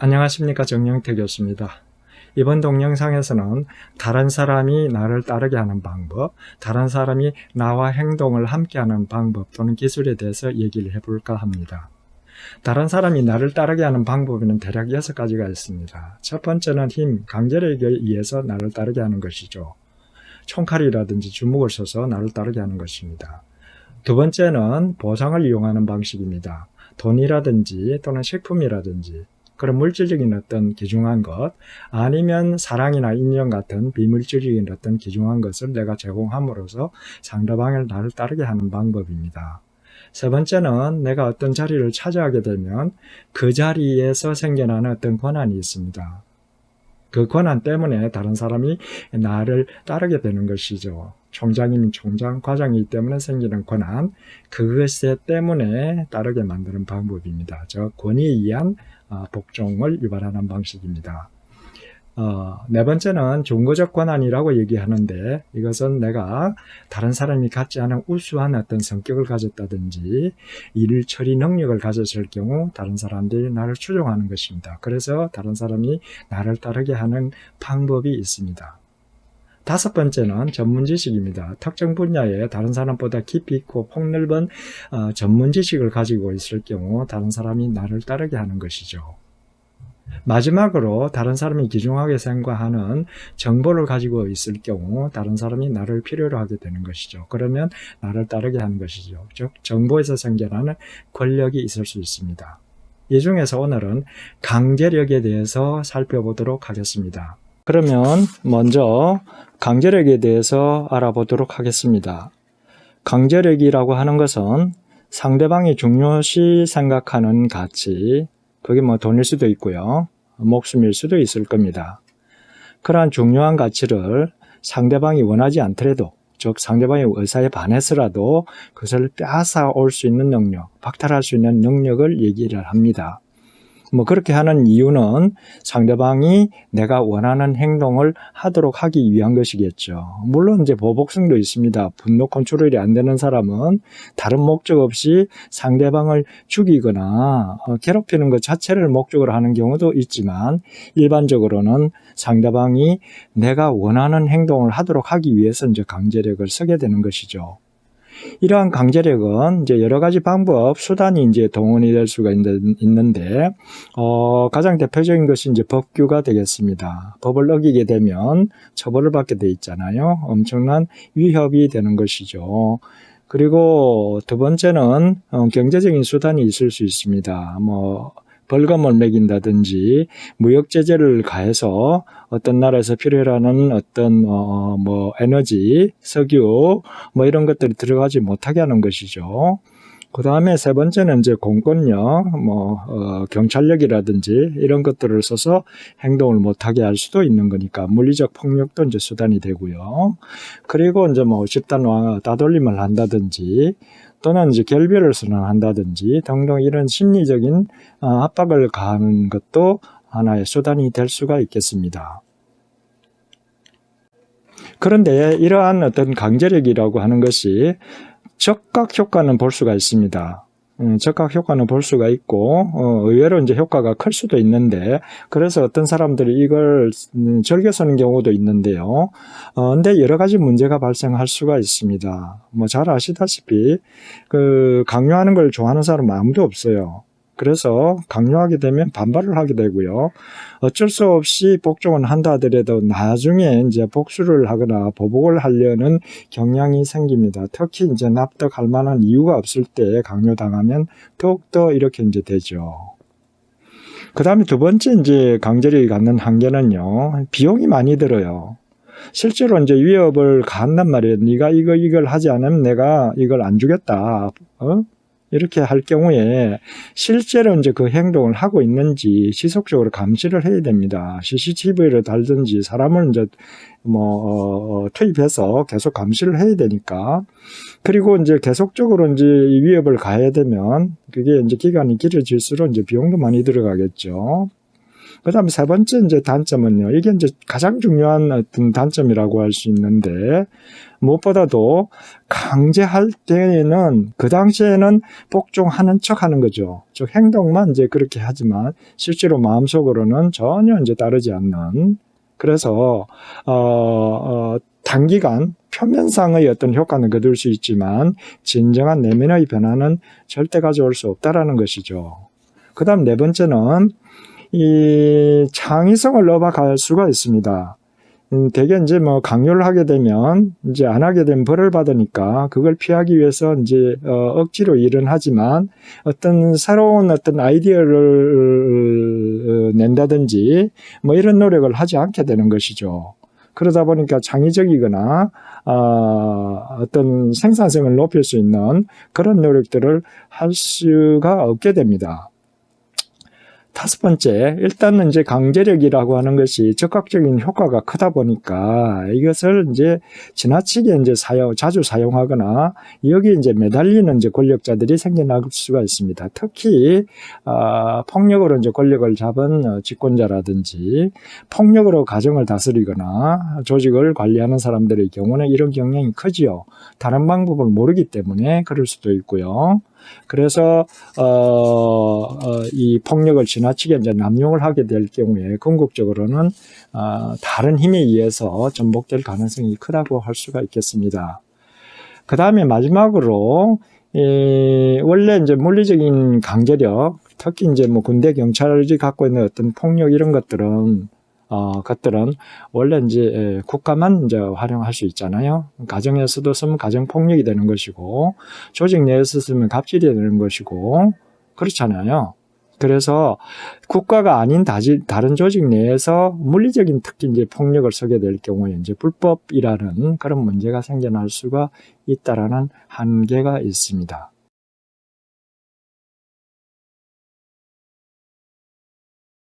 안녕하십니까, 정영태 교수입니다. 이번 동영상에서는 다른 사람이 나를 따르게 하는 방법, 다른 사람이 나와 행동을 함께하는 방법 또는 기술에 대해서 얘기를 해볼까 합니다. 다른 사람이 나를 따르게 하는 방법에는 대략 6가지가 있습니다. 첫 번째는 힘, 강제력에 의해서 나를 따르게 하는 것이죠. 총칼이라든지 주먹을 써서 나를 따르게 하는 것입니다. 두 번째는 보상을 이용하는 방식입니다. 돈이라든지 또는 식품이라든지 그런 물질적인 어떤 귀중한 것, 아니면 사랑이나 인연 같은 비물질적인 어떤 귀중한 것을 내가 제공함으로써 상대방을 나를 따르게 하는 방법입니다. 세 번째는 내가 어떤 자리를 차지하게 되면 그 자리에서 생겨나는 어떤 권한이 있습니다. 그 권한 때문에 다른 사람이 나를 따르게 되는 것이죠. 총장이면 총장, 과장이기 때문에 생기는 권한, 그것 때문에 따르게 만드는 방법입니다. 즉 권위에 의한 복종을 유발하는 방식입니다. 네 번째는 종거적 권한이라고 얘기하는데, 이것은 내가 다른 사람이 갖지 않은 우수한 어떤 성격을 가졌다든지 일 처리 능력을 가졌을 경우 다른 사람들이 나를 추종하는 것입니다. 그래서 다른 사람이 나를 따르게 하는 방법이 있습니다. 다섯 번째는 전문 지식입니다. 특정 분야에 다른 사람보다 깊이 있고 폭넓은 전문 지식을 가지고 있을 경우 다른 사람이 나를 따르게 하는 것이죠. 마지막으로 다른 사람이 귀중하게 생각하는 정보를 가지고 있을 경우 다른 사람이 나를 필요로 하게 되는 것이죠. 그러면 나를 따르게 하는 것이죠. 즉 정보에서 생겨나는 권력이 있을 수 있습니다. 이 중에서 오늘은 강제력에 대해서 살펴보도록 하겠습니다. 그러면 먼저 강제력에 대해서 알아보도록 하겠습니다. 강제력이라고 하는 것은 상대방이 중요시 생각하는 가치, 그게 뭐 돈일 수도 있고요, 목숨일 수도 있을 겁니다. 그러한 중요한 가치를 상대방이 원하지 않더라도, 즉 상대방의 의사에 반해서라도 그것을 빼앗아 올 수 있는 능력, 박탈할 수 있는 능력을 얘기를 합니다. 뭐 그렇게 하는 이유는 상대방이 내가 원하는 행동을 하도록 하기 위한 것이겠죠. 물론 이제 보복성도 있습니다. 분노 컨트롤이 안 되는 사람은 다른 목적 없이 상대방을 죽이거나 괴롭히는 것 자체를 목적으로 하는 경우도 있지만, 일반적으로는 상대방이 내가 원하는 행동을 하도록 하기 위해서 이제 강제력을 쓰게 되는 것이죠. 이러한 강제력은 이제 여러 가지 방법, 수단이 이제 동원이 될 수가 있는데, 가장 대표적인 것이 이제 법규가 되겠습니다. 법을 어기게 되면 처벌을 받게 돼 있잖아요. 엄청난 위협이 되는 것이죠. 그리고 두 번째는 경제적인 수단이 있을 수 있습니다. 뭐 벌금을 매긴다든지 무역 제재를 가해서 어떤 나라에서 필요하는 어떤 뭐 에너지, 석유 뭐 이런 것들이 들어가지 못하게 하는 것이죠. 그 다음에 세 번째는 이제 공권력, 경찰력이라든지 이런 것들을 써서 행동을 못하게 할 수도 있는 거니까 물리적 폭력도 이제 수단이 되고요. 그리고 이제 뭐 집단 따돌림을 한다든지 또는 이제 결별을 선언한다든지 등등 이런 심리적인 압박을 가하는 것도 하나의 수단이 될 수가 있겠습니다. 그런데 이러한 어떤 강제력이라고 하는 것이 적각 효과는 볼 수가 있습니다. 적각 효과는 볼 수가 있고 의외로 이제 효과가 클 수도 있는데, 그래서 어떤 사람들이 이걸 즐겨 쓰는 경우도 있는데요. 근데 여러 가지 문제가 발생할 수가 있습니다. 뭐 잘 아시다시피 강요하는 걸 좋아하는 사람은 아무도 없어요. 그래서 강요하게 되면 반발을 하게 되고요. 어쩔 수 없이 복종을 한다 하더라도 나중에 이제 복수를 하거나 보복을 하려는 경향이 생깁니다. 특히 이제 납득할 만한 이유가 없을 때 강요당하면 더욱더 이렇게 이제 되죠. 그 다음에 두 번째 이제 강제력이 갖는 한계는요, 비용이 많이 들어요. 실제로 이제 위협을 가한단 말이에요. 네가 이걸 하지 않으면 내가 이걸 안 주겠다. 이렇게 할 경우에 실제로 이제 그 행동을 하고 있는지 지속적으로 감시를 해야 됩니다. CCTV를 달든지 사람을 이제 투입해서 계속 감시를 해야 되니까. 그리고 이제 계속적으로 이제 위협을 가해야 되면 그게 이제 기간이 길어질수록 이제 비용도 많이 들어가겠죠. 그 다음에 세 번째 이제 단점은요. 이게 이제 가장 중요한 어떤 단점이라고 할 수 있는데, 무엇보다도 강제할 때에는 그 당시에는 복종하는 척 하는 거죠. 즉 행동만 이제 그렇게 하지만 실제로 마음속으로는 전혀 이제 따르지 않는. 그래서 단기간 표면상의 어떤 효과는 거둘 수 있지만 진정한 내면의 변화는 절대 가져올 수 없다라는 것이죠. 그 다음 네 번째는 이 창의성을 넘어갈 수가 있습니다. 대개 이제 뭐 강요를 하게 되면 이제 안 하게 되면 벌을 받으니까 그걸 피하기 위해서 이제 억지로 일은 하지만 어떤 새로운 어떤 아이디어를 낸다든지 뭐 이런 노력을 하지 않게 되는 것이죠. 그러다 보니까 창의적이거나 어떤 생산성을 높일 수 있는 그런 노력들을 할 수가 없게 됩니다. 다섯 번째, 일단은 이제 강제력이라고 하는 것이 적극적인 효과가 크다 보니까 이것을 이제 지나치게 이제 자주 사용하거나 여기 이제 매달리는 이제 권력자들이 생겨날 수가 있습니다. 특히, 폭력으로 이제 권력을 잡은 집권자라든지 폭력으로 가정을 다스리거나 조직을 관리하는 사람들의 경우는 이런 경향이 크지요. 다른 방법을 모르기 때문에 그럴 수도 있고요. 그래서 이 폭력을 지나치게 이제 남용을 하게 될 경우에 궁극적으로는 다른 힘에 의해서 전복될 가능성이 크다고 할 수가 있겠습니다. 그 다음에 마지막으로 원래 이제 물리적인 강제력, 특히 이제 뭐 군대 경찰이 갖고 있는 어떤 폭력 이런 것들은 원래 이제 국가만 이제 활용할 수 있잖아요. 가정에서도 쓰면 가정 폭력이 되는 것이고, 조직 내에서 쓰면 갑질이 되는 것이고, 그렇잖아요. 그래서 국가가 아닌 다른 조직 내에서 물리적인 특히 이제 폭력을 쓰게 될 경우에 이제 불법이라는 그런 문제가 생겨날 수가 있다라는 한계가 있습니다.